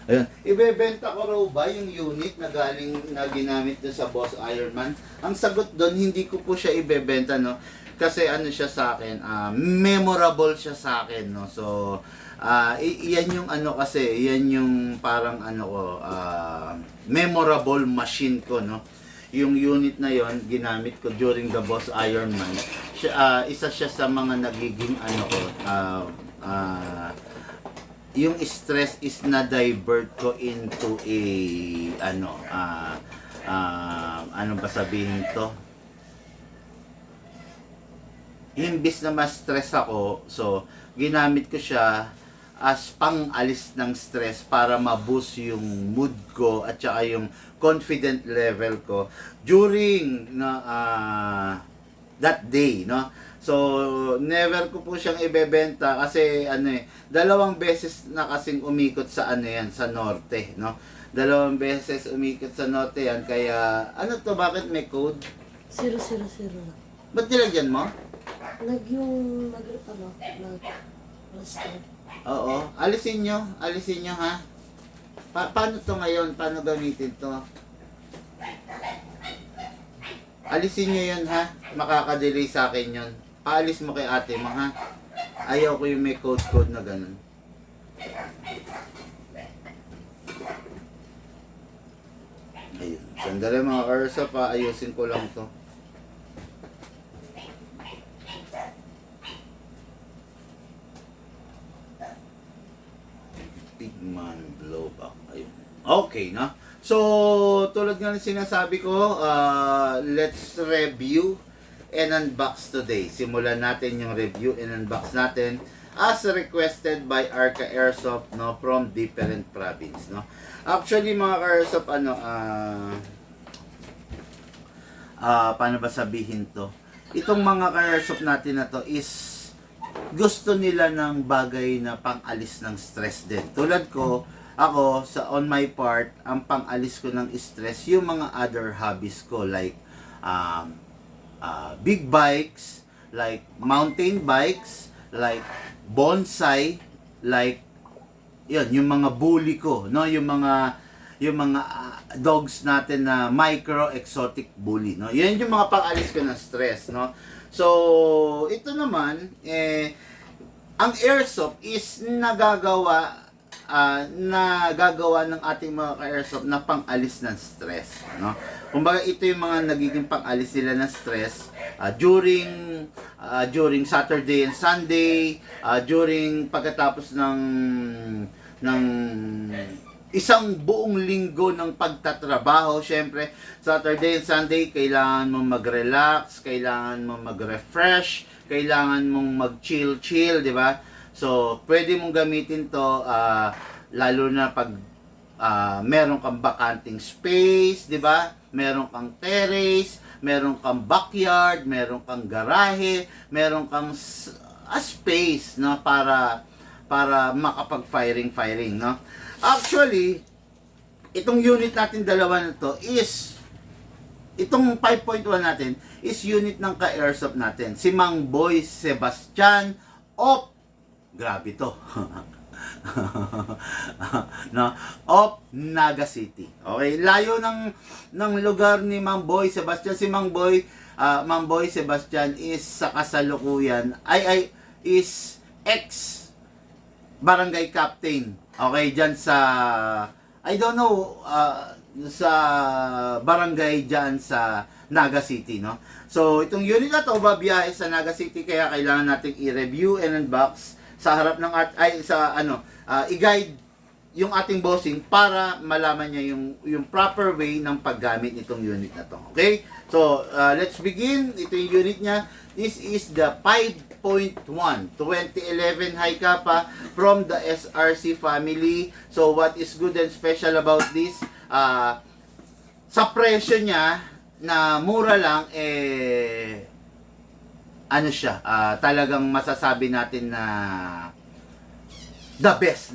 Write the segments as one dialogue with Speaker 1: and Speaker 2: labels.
Speaker 1: Ayun. Ibebenta ko raw ba yung unit na galing na ginamit doon sa Boss Ironman? Ang sagot doon, hindi ko po siya ibebenta, no? Kasi ano siya sa akin, memorable siya sa akin, no? So, iyan yung ano kasi, iyan yung parang ano ko, memorable machine ko, no? Yung unit na yon ginamit ko during the Boss Ironman. Siya, isa siya sa mga nagiging ano ko, yung stress is na divert ko into a ano ba sabihin to, imbis na ma-stress ako, so ginamit ko siya as pang-alis ng stress para ma-boost yung mood ko at saka yung confident level ko during na that day, no? So, never ko po siyang ibebenta kasi ano dalawang beses na kasing umikot sa ano yan, sa norte, no? Dalawang beses umikot sa norte yan, kaya ano to, bakit may code?
Speaker 2: 000.
Speaker 1: Ba't nilagyan mo?
Speaker 2: Restart.
Speaker 1: Oo, alisin nyo ha. Paano to ngayon? Paano gamitin to? Alisin nyo yun ha, makakadelay sa akin yun. Paalis mo kay ate mo ha. Ayaw ko yung may code na ganun. Ayun. Sandali mga karsa, paayusin ko lang to. Pigman blowback. Ayun. Okay, no? So, tulad nga ng sinasabi ko, let's review and unbox today. Simulan natin yung review and unbox natin as requested by Arca Airsoft, no, from different province, no. Actually mga ka-airsoft, paano ba sabihin to? Itong mga ka-airsoft natin na to is gusto nila ng bagay na pang-alis ng stress din. Tulad ko, ako, on my part, ang pang-alis ko ng stress, yung mga other hobbies ko, like, big bikes, like mountain bikes, like bonsai, like yun, yung mga bully ko, no, yung mga dogs natin na micro exotic bully, no. Yan yung mga pang-alis ko ng stress, no. So, ito naman ang airsoft is nagagawa ng ating mga ka-airsoft na pang-alis ng stress, no? Kumbaga ito yung mga nagiging pang-alis nila ng stress during Saturday and Sunday, during pagkatapos ng isang buong linggo ng pagtatrabaho. Syempre, Saturday and Sunday kailangan mong mag-relax, kailangan mong mag-refresh, kailangan mong mag-chill, di ba? So, pwede mong gamitin to lalo na pag meron kang bakanting space, di ba? Meron kang terrace, meron kang backyard, meron kang garahe, meron kang space, no, para makapag-firing, no? Actually, itong unit natin dalawa na to is itong 5.1 natin is unit ng ka-airsoft natin. Si Mang Boy Sebastian of grabe to. No, of Naga City. Okay, layo ng lugar ni Mang Boy Sebastian. Si Mang Boy Sebastian is sa kasalukuyan is ex barangay captain. Okay, diyan sa I don't know sa barangay diyan sa Naga City, no. So itong unit na to babiyahe sa Naga City, kaya kailangan nating i-review and unbox sa harap ng i-guide yung ating bossing para malaman niya yung proper way ng paggamit nitong unit na to. Okay? So, let's begin. Ito yung unit niya. This is the 5.1 2011 High Kappa from the SRC family. So, what is good and special about this? Sa presyo niya na mura lang, ano siya, talagang masasabi natin na the best,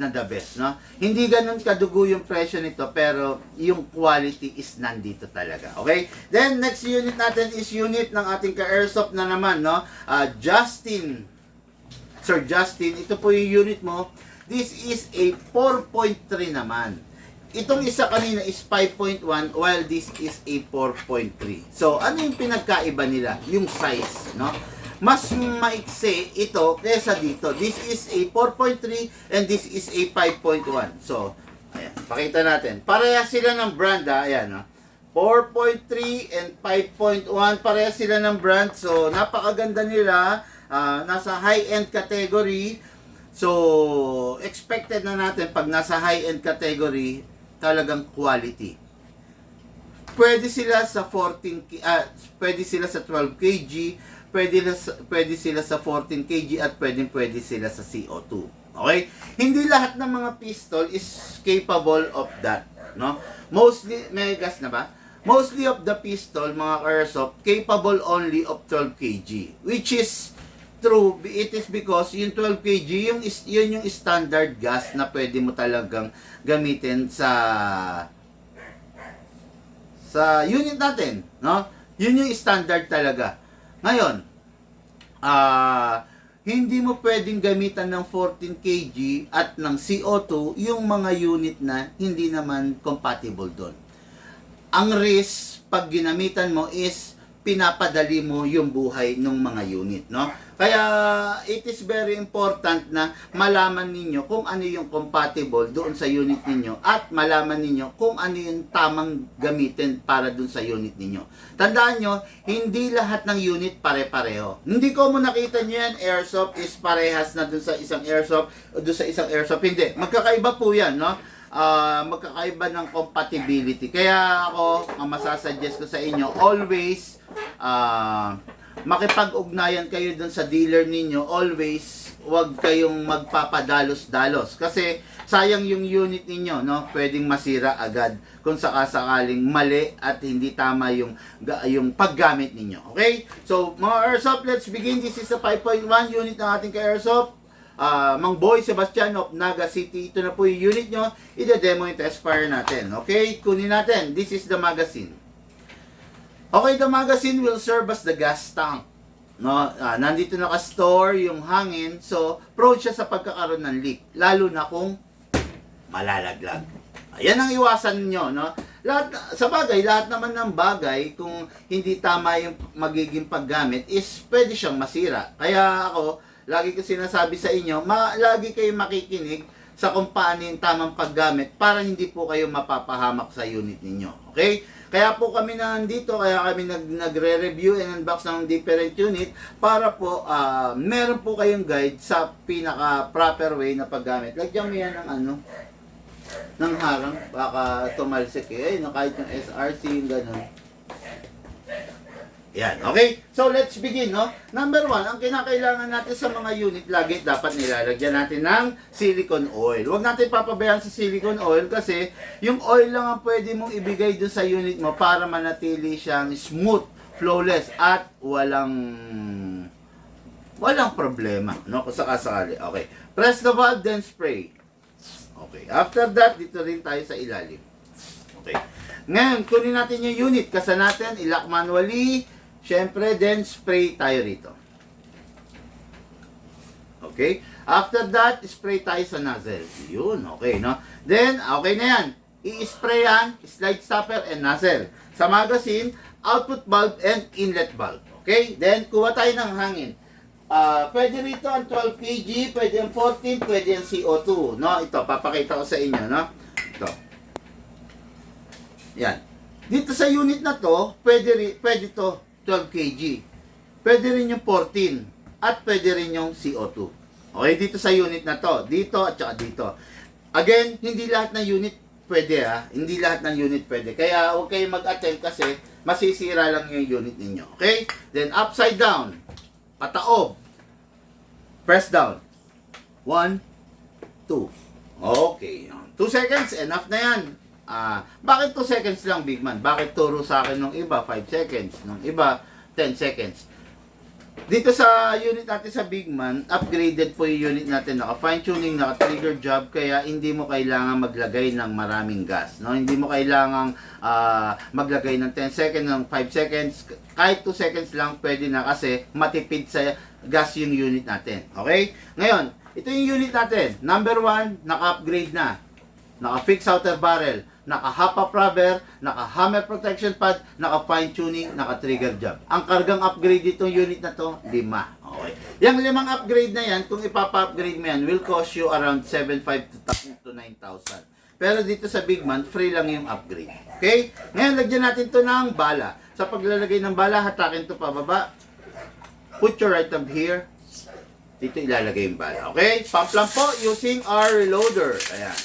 Speaker 1: no? Hindi ganun kadugo yung presyo nito, pero yung quality is nandito talaga, okay? Then, next unit natin is unit ng ating ka-airsoft na naman, no? Justin, Sir Justin, ito po yung unit mo. This is a 4.3 naman. Itong isa kanina is 5.1 while this is a 4.3. So, ano yung pinagkaiba nila? Yung size, no? Mas maiksi ito kaysa dito. This is a 4.3 and this is a 5.1. So, ayan, pakita natin. Parehas sila ng brand, ayan, no? 4.3 and 5.1, parehas sila ng brand. So, napakaganda nila. Nasa high-end category. So, expected na natin pag nasa high-end category, talagang quality. Pwede sila sa 12 kg, pwede sila sa 14 kg at pwede sila sa CO2. Okay? Hindi lahat ng mga pistol is capable of that, no? Mostly, may gas na ba? Mostly of the pistol, mga airsoft, capable only of 12 kg, which is true. It is because yung 12 kg, yun yung standard gas na pwede mo talagang gamitin sa unit natin, no? Yun yung standard talaga. Ngayon, hindi mo pwedeng gamitan ng 14 kg at ng CO2 yung mga unit na hindi naman compatible doon. Ang risk pag ginamitan mo is pinapadali mo yung buhay ng mga unit, no? Kaya it is very important na malaman ninyo kung ano yung compatible doon sa unit ninyo at malaman ninyo kung ano yung tamang gamitin para doon sa unit ninyo. Tandaan nyo, hindi lahat ng unit pare-pareho. Hindi ko mo nakita nyo yan, airsoft is parehas na doon sa isang airsoft o doon sa isang airsoft. Hindi, magkakaiba po yan, no? Magkakaiba ng compatibility. Kaya ako, ang masasuggest ko sa inyo, always makipag-ugnayan kayo dun sa dealer ninyo. Always, huwag kayong magpapadalos-dalos. Kasi sayang yung unit ninyo, no? Pwedeng masira agad kung sakasakaling mali at hindi tama yung paggamit ninyo. Okay? So, mga airsoft, let's begin. This is the 5.1 unit ng ating ka-airsoft. Mang Boy Sebastian of Naga City. Ito na po yung unit nyo. Ida-demo yung test fire natin. Okay? Kunin natin. This is the magazine. Okay, the magazine will serve as the gas tank. No? Nandito naka-store yung hangin. So, prone siya sa pagkakaroon ng leak. Lalo na kung malalaglag. Ayan ang iwasan nyo. No? Lahat naman ng bagay, kung hindi tama yung magiging paggamit, is pwede siyang masira. Kaya ako, lagi ko sinasabi sa inyo, lagi kayo makikinig sa kung paano yung tamang paggamit para hindi po kayo mapapahamak sa unit ninyo. Okay? Kaya po kami nandito, kaya kami nagre-review and unbox ng different unit para po meron po kayong guide sa pinaka-proper way na paggamit. Lagyan mo yan ng harang, baka tumalsik eh. Kahit yung SRC, yung gano'n. Yan, okay? So, let's begin, no? Number 1, ang kinakailangan natin sa mga unit, lagi dapat nilalagyan natin ng silicone oil. Huwag natin papabayaan sa silicone oil kasi yung oil lang ang pwede mong ibigay dun sa unit mo para manatili siyang smooth, flawless, at walang problema, no? Kung sakasakali. Okay. Press the valve, then spray. Okay. After that, dito rin tayo sa ilalim. Okay. Ngayon, kunin natin yung unit. Kasa natin, i-lock manually. Siyempre, then spray tayo rito. Okay? After that, spray tayo sa nozzle. Yun, okay, no? Then, okay na yan. I-spray yan, slide stopper and nozzle. Sa magazine, output valve and inlet valve. Okay? Then, kuha tayo ng hangin. Pwede rito ang 12 kg, pwede ang 14, pwede ang CO2. No? Ito, papakita ko sa inyo, no? Ito. Yan. Dito sa unit na to, pwede to 12 kg. Pwede rin yung 14 at pwede rin yung CO2. Okay, dito sa unit na to, dito at saka dito. Again, hindi lahat ng unit pwede Hindi lahat ng unit pwede. Kaya huwag kayong mag-attempt kasi masisira lang yung unit ninyo. Okay? Then upside down. Pataob. Press down. 1, 2. Okay. 2 seconds, enough na yan. Bakit 2 seconds lang, Big Man? Bakit turo sa akin nung iba 5 seconds, nung iba 10 seconds? Dito sa unit natin sa Big Man, upgraded po yung unit natin, naka fine tuning, naka trigger job, kaya hindi mo kailangan maglagay ng maraming gas, no? Hindi mo kailangan maglagay ng 10 seconds, ng 5 seconds, kahit 2 seconds lang pwede na kasi matipid sa gas yung unit natin. Okay? Ngayon, ito yung unit natin. Number 1, naka-upgrade na. Naka-fix outer barrel, naka-hop-up rubber, naka-hammer protection pad, naka-fine tuning, naka-trigger job. Ang kargang upgrade ditong unit na to, 5. Okay. Yung 5 upgrade na yan, kung ipapa-upgrade mo yan, will cost you around 7,500 to 9,000. Pero dito sa Big Man, free lang yung upgrade. Okay? Ngayon, lagyan natin to ng bala. Sa paglalagay ng bala, hatakin to pababa. Put your right thumb here. Dito ilalagay yung bala. Okay? Pump lang po using our reloader. Ayan.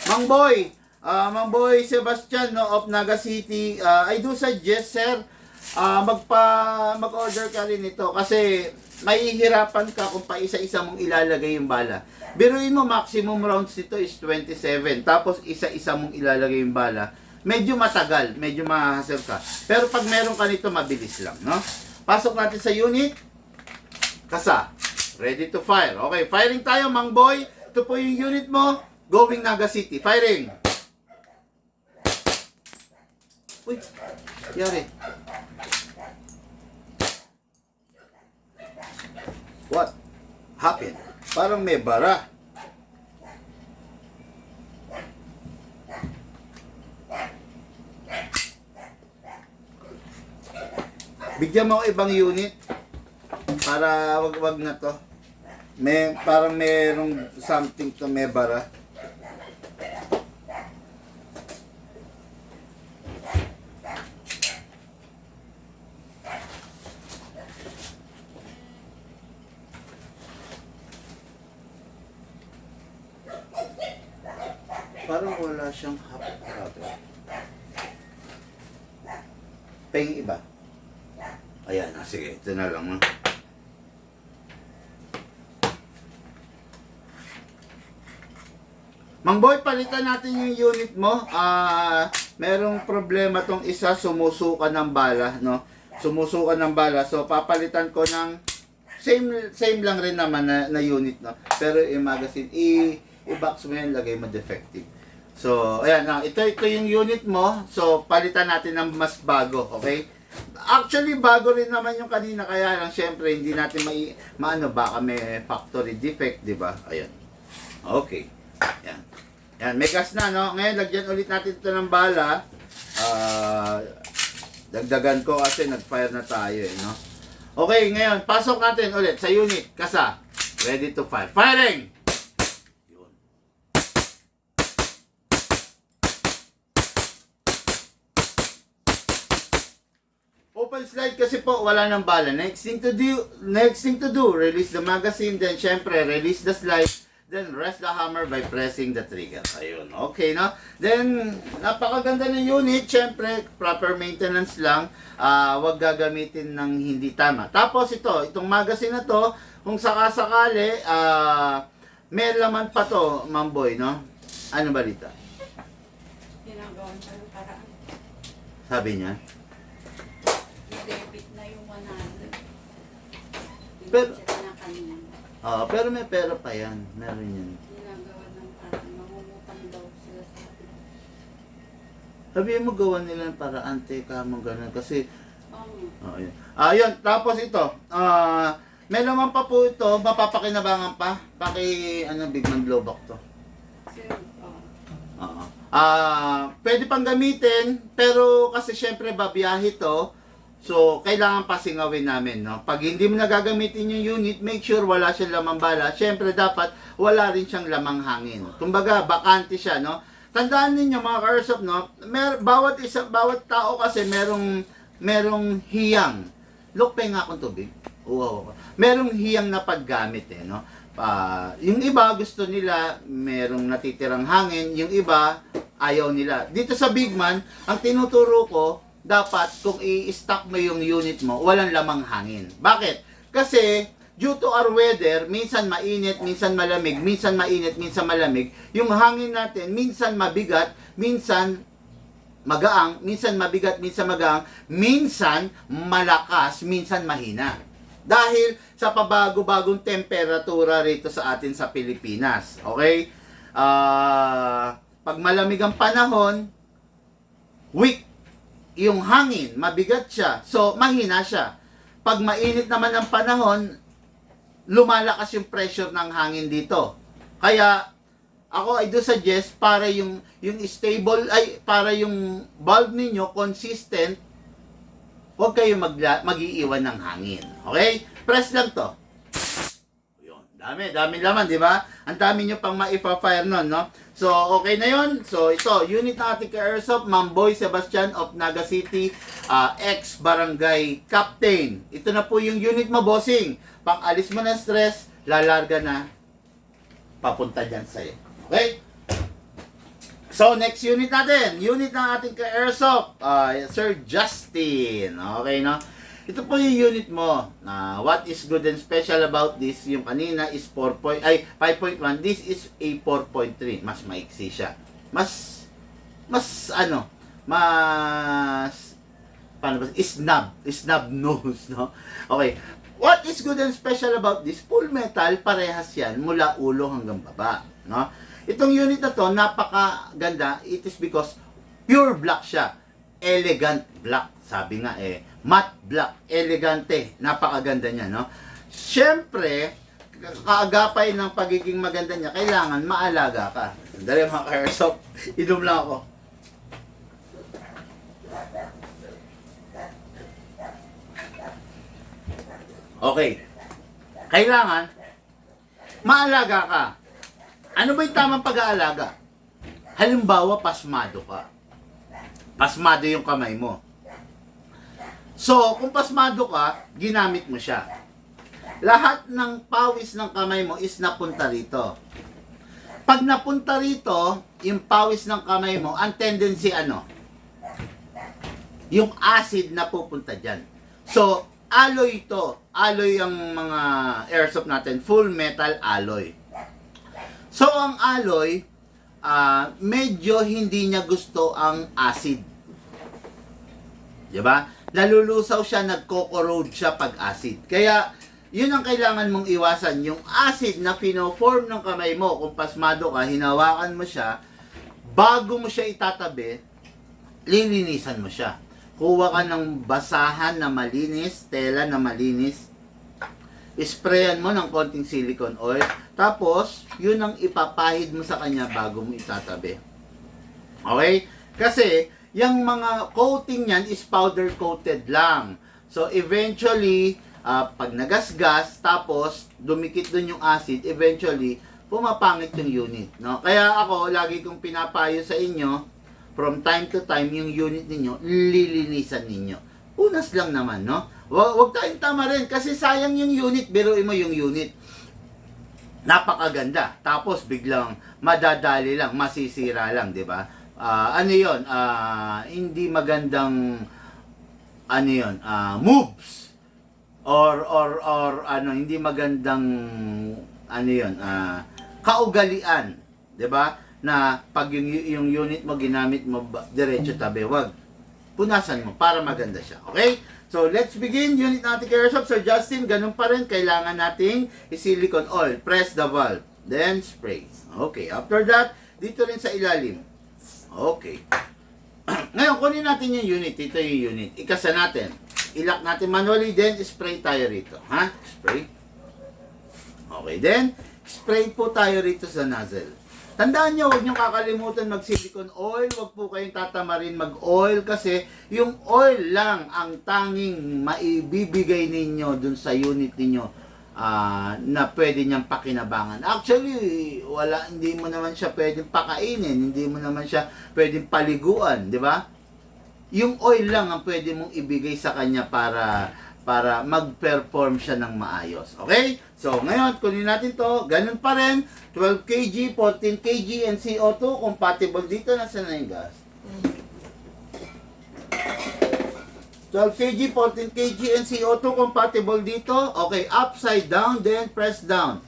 Speaker 1: Mang Boy Sebastian, no, of Naga City, I do suggest, sir, mag-order ka rin ito kasi mahihirapan ka kung pa isa-isa mong ilalagay yung bala. Biruin mo, maximum rounds nito is 27. Tapos isa-isa mong ilalagay yung bala. Medyo matagal, medyo mahasel ka. Pero pag meron ka nito, mabilis lang, no? Pasok natin sa unit. Kasa. Ready to fire. Okay, firing tayo, Mang Boy. Ito po yung unit mo. Going Naga City. Firing. Uy, yari. What happened? Parang may bara. Bigyan mo ako ibang unit para wag na to. Parang merong something to may bara. Parang wala siyang hapon. Peng iba. Ayan, sige, ito na lang. No? Mang Boy, palitan natin yung unit mo. Merong problema tong isa, sumusuka ng bala, no? Sumusuka ng bala. So, papalitan ko ng same lang rin naman na unit, no? Pero yung magazine, i-box mo yan, lagay mo defective. So, ayan, ito yung unit mo. So, palitan natin ng mas bago, okay? Actually, bago rin naman yung kanina, kaya lang, syempre, hindi natin maano, baka may factory defect, di ba? Ayan. Okay. Ayan. Ayan, may gas na, no? Ngayon, lagyan ulit natin ito ng bala. Dagdagan ko kasi nag-fire na tayo, eh, no? Okay, ngayon, pasok natin ulit sa unit. Kasa. Ready to fire. Firing! Open slide kasi po wala nang bala. Next thing to do, release the magazine, then syempre release the slide, then rest the hammer by pressing the trigger. Ayun, okay, no? Then napakaganda ng unit, syempre proper maintenance lang. Wag gagamitin ng hindi tama. Tapos itong magazine na to, kung sakasakali, may laman pa to, Ma'am Boy, no? Ano balita?
Speaker 3: Ginagawan pa yung paraan.
Speaker 1: Sabi niya.
Speaker 3: I-debit na yung 100.
Speaker 1: Pero-
Speaker 3: Pinag-check na kanina.
Speaker 1: Pero may pera pa yan. Meron yan.
Speaker 3: Ginagawa ng paraan. Mangungutang daw sila sa atin.
Speaker 1: Sabihin mo gawa nila ng paraan, teka mo ganun. Kasi,
Speaker 3: Oo.
Speaker 1: Ayun. Tapos ito, may laman pa po ito, mapapakinabangan pa. Big Man Globak to.
Speaker 3: Kasi,
Speaker 1: Oo. Pwede pang gamitin, pero kasi syempre babiyahe to, so kailangan pa singawin namin, no? Pag hindi mo nagagamitin yung unit, make sure wala siyang lamang bala. Syempre dapat wala rin siyang lamang hangin. Kumbaga, bakante siya, no? Tandaan ninyo mga ka-airsoft, no? Bawat tao kasi merong hiyang. Look, penga akong tubig. Wow. Merong hiyang na paggamit, eh, no? Yung iba gusto nila merong natitirang hangin, yung iba ayaw nila. Dito sa Big Man, ang tinuturo ko, dapat kung i-stock mo yung unit mo, walang lamang hangin. Bakit? Kasi due to our weather, minsan mainit, minsan malamig, minsan mainit, minsan malamig. Yung hangin natin, minsan mabigat, minsan magaang, minsan mabigat, minsan magaang, minsan malakas, minsan mahina. Dahil sa pabago-bagong temperatura rito sa atin sa Pilipinas. Okay? Pag malamig ang panahon, weak yung hangin, mabigat siya. So, mahina siya. Pag mainit naman ang panahon, lumalakas yung pressure ng hangin dito. Kaya, ako I do suggest para yung stable, para yung valve ninyo consistent, huwag kayo mag-iiwan ng hangin. Okay? Press lang to. Yun. Dami laman, di ba? Ang dami nyo pang maipa-fire nun, no? So, okay na yun. So, ito, unit ng ating ka-airsoft, Mamboy Sebastian of Naga City, ex-barangay captain. Ito na po yung unit mo, bossing. Pang alis mo ng stress, lalarga na, papunta dyan sa'yo. Okay? So, next unit natin. Unit ng ating ka-airsoft, Sir Justin. Okay, no? Ito po yung unit mo. What is good and special about this? Yung kanina is 5.1. This is a 4.3. Mas maiksi siya. Mas paano ba? Snub nose, no? Okay. What is good and special about this? Full metal, parehas yan, mula ulo hanggang baba, no? Itong unit na to, napakaganda. It is because pure black siya. Elegant black. Sabi nga matte black. Elegante. Napakaganda niya, no? Siyempre, kaagapay ng pagiging maganda niya, kailangan maalaga ka. Sandali mga ka-airsoft. Inom lang ako. Okay. Kailangan maalaga ka. Ano ba yung tamang pag-aalaga? Halimbawa, pasmado ka. Pasmado yung kamay mo. So, kung pasmado ka, ginamit mo siya. Lahat ng pawis ng kamay mo is napunta rito. Pag napunta rito, yung pawis ng kamay mo, ang tendency yung acid na pupunta dyan. So, alloy ito. Alloy ang mga airsoft natin. Full metal alloy. So, ang alloy, medyo hindi niya gusto ang acid. Diba? Nalulusaw siya, nagko-corrode siya pag acid. Kaya, yun ang kailangan mong iwasan. Yung acid na pino-form ng kamay mo, kung pasmado ka, hinawakan mo siya, bago mo siya itatabi, lilinisan mo siya. Kuha ka ng basahan na malinis, tela na malinis, sprayan mo ng konting silicone oil, tapos, yun ang ipapahid mo sa kanya bago mo itatabi. Okay? Kasi, yung mga coating niyan is powder coated lang. So, eventually, pag nagasgas, tapos, dumikit dun yung acid, eventually, pumapangit yung unit. No? Kaya ako, lagi kong pinapayo sa inyo, from time to time, yung unit ninyo, lilinisan ninyo. Unas lang naman, no? Huwag tayong tama rin, kasi sayang yung unit, biruin mo yung unit. Napakaganda. Tapos biglang madadali lang, masisira lang, 'di ba? Hindi magandang moves or hindi magandang kaugalian, 'di ba? Na pag yung unit mo ginamit mo diretso tabi, wag. Punasan mo para maganda siya. Okay? So, let's begin. Unit natin kay Airsoft. Sir Justin, ganun pa rin. Kailangan nating silicone oil. Press the valve. Then, spray. Okay. After that, dito rin sa ilalim. Okay. Ngayon, kunin natin yung unit. Ito yung unit. Ikasa natin. Ilock natin manually. Then, spray tayo rito. Ha? Spray. Okay. Then, spray po tayo rito sa nozzle. Tandaan nyo, huwag nyo kakalimutan mag-silicone oil. Huwag po kayong tatamarin mag-oil kasi yung oil lang ang tanging maibibigay ninyo dun sa unit ninyo na pwede niyang pakinabangan. Actually, hindi mo naman siya pwedeng pakainin, hindi mo naman siya pwedeng paliguan, di ba? Yung oil lang ang pwede mong ibigay sa kanya para mag-perform siya ng maayos. Okay? So, ngayon, kunin natin to. Ganun pa rin. 12 kg, 14 kg, and CO2. Compatible dito. Nasaan na yung gas? 12 kg, 14 kg, and CO2. Compatible dito. Okay. Upside down, then press down.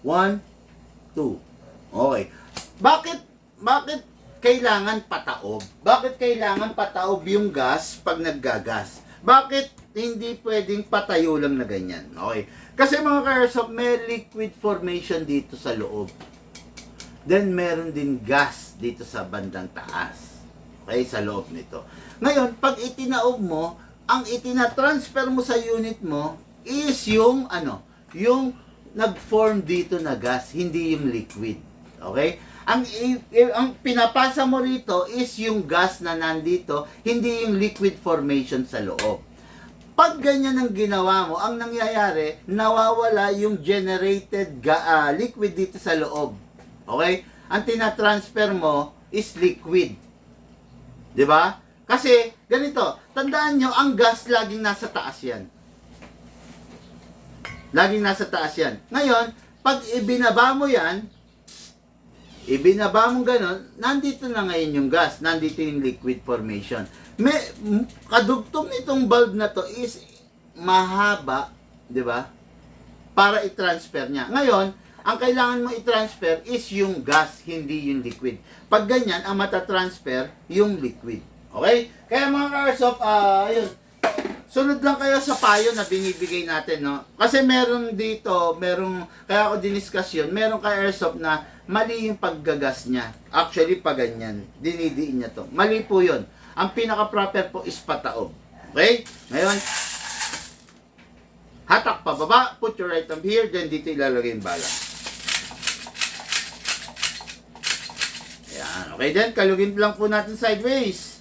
Speaker 1: 1, 2. Okay. Bakit kailangan pataob? Bakit kailangan pataob yung gas pag naggagas? Bakit hindi pwedeng patayo lang na ganyan? Okay. Kasi mga ka-airsoft, may liquid formation dito sa loob. Then, meron din gas dito sa bandang taas. Okay, sa loob nito. Ngayon, pag itinaob mo, ang itinatransfer mo sa unit mo is yung nag-form dito na gas, hindi yung liquid. Okay? Ang pinapasa mo rito is yung gas na nandito, hindi yung liquid formation sa loob. Pag ganyan ang ginawa mo, ang nangyayari, nawawala yung generated liquid dito sa loob. Okay? Ang tinatransfer mo is liquid. 'Di ba? Kasi, ganito, tandaan nyo, ang gas laging nasa taas yan. Laging nasa taas yan. Ngayon, pag ibinaba mo yan, ibinaba mo ganon, nandito na ngayon yung gas, nandito yung liquid formation. Kadugtong nitong bulb na to is mahaba, di ba? Para i-transfer niya. Ngayon, ang kailangan mo i-transfer is yung gas, hindi yung liquid. Pag ganyan, ang matatransfer, yung liquid. Okay? Kaya mga ka-airsoft, ayun, sunod lang kayo sa payo na binibigay natin, no? Kasi meron dito, kaya ako diniscuss yun, meron ka-airsoft na mali yung paggagas niya. Actually, pag ganyan, dinidiin niya to. Mali po yun. Ang pinaka-proper po is pataob. Okay? Ngayon, hatak pa baba, put your right thumb here, then dito ilalagay yung bala. Ayan, okay then, kalugin lang po natin sideways.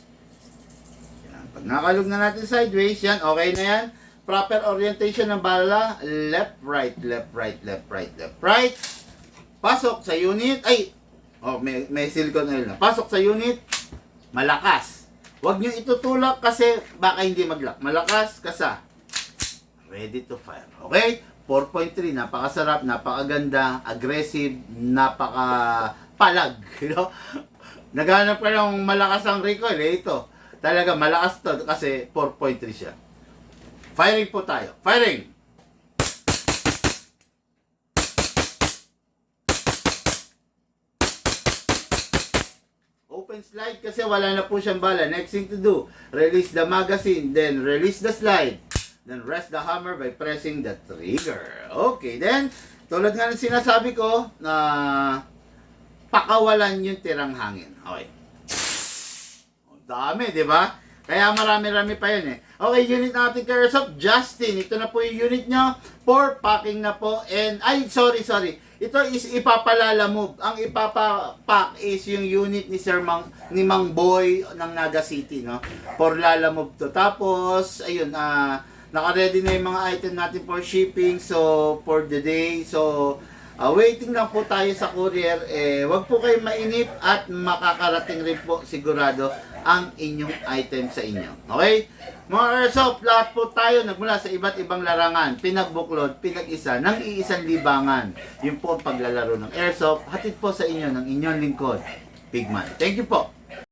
Speaker 1: Ayan, pag nakalug na natin sideways, yan, okay na yan. Proper orientation ng bala, left, right, left, right, left, right, left, right. Pasok sa unit, may silicone oil na. Pasok sa unit, malakas. Huwag nyo itutulak kasi baka hindi mag-lock. Malakas, kasa. Ready to fire. Okay? 4.3, napakasarap, napakaganda, aggressive, napakapalag. You know? Naghanap ka ng malakas ang recoil. Ito. Talaga malakas to kasi 4.3 siya. Firing po tayo. Firing! Open slide kasi wala na po siyang bala. Next thing to do, release the magazine, then release the slide. Then rest the hammer by pressing the trigger. Okay, then, tulad nga ng sinasabi ko, na pakawalan yung tirang hangin. Okay. Dami, di ba? Kaya marami-rami pa yun eh. Okay, unit natin ka-airsoft, Justin. Ito na po yung unit nyo. For packing na po. And, sorry. Ito is ipapalala move. Ang ipapapak is yung unit ni ni Mang Boy ng Naga City, no? For lala move to. Tapos, ayun, naka-ready na yung mga item natin for shipping. So, for the day. So, waiting lang po tayo sa courier. Wag po kayo mainip at makakarating rin po sigurado ang inyong item sa inyo. Okay? Mga airsoft, lahat po tayo nagmula sa iba't ibang larangan, pinagbuklod, pinag-isa, ng iisang libangan. Yun po ang paglalaro ng airsoft. Hatid po sa inyo ng inyong lingkod, Pigman. Thank you po.